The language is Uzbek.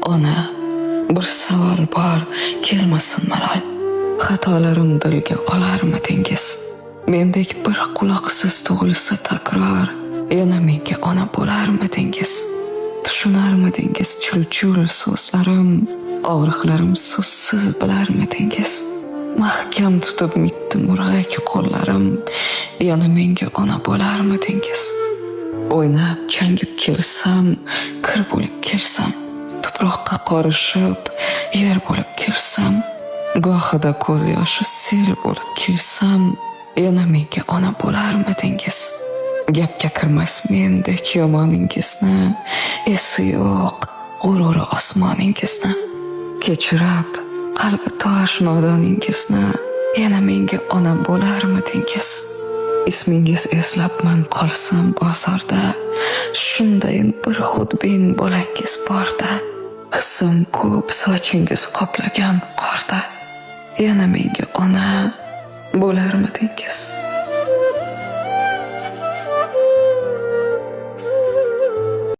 Ona, bir savol bor, kelmasin malol. Xatolarim dilga olarmidingiz? Mendek bir quloqsiz tug'ilsa takror, yana menga ona bo'larmidingiz? Tushunarmidingiz chul-chul so'zlarim, og'riqlarim so'zsiz bilarmidingiz? Mahkam tutib mitdi murg'ak qo'llarim, yana menga ona bo'larmidingiz? O'ynab changib kelsam, kir bo'lib kelsam, tuproqqa qorishib, yer bo'lib kelsam, gohida ko'z yoshi sel bo'lib kelsam, yana menga ona bo'larmidingiz? Gapga kirmas mendek yomoningizni, esi yo'q g'ururi osmoningizni, kechirib qalbi tosh nodoningizni, yana menga ona bo'larmidingiz? Ismingiz eslabman qolsam bozorda, shundayin bir xudbin bo'langiz borda, qizim ko'p sochingiz qoplagan qorda, yana menga ona bo'larmidingiz?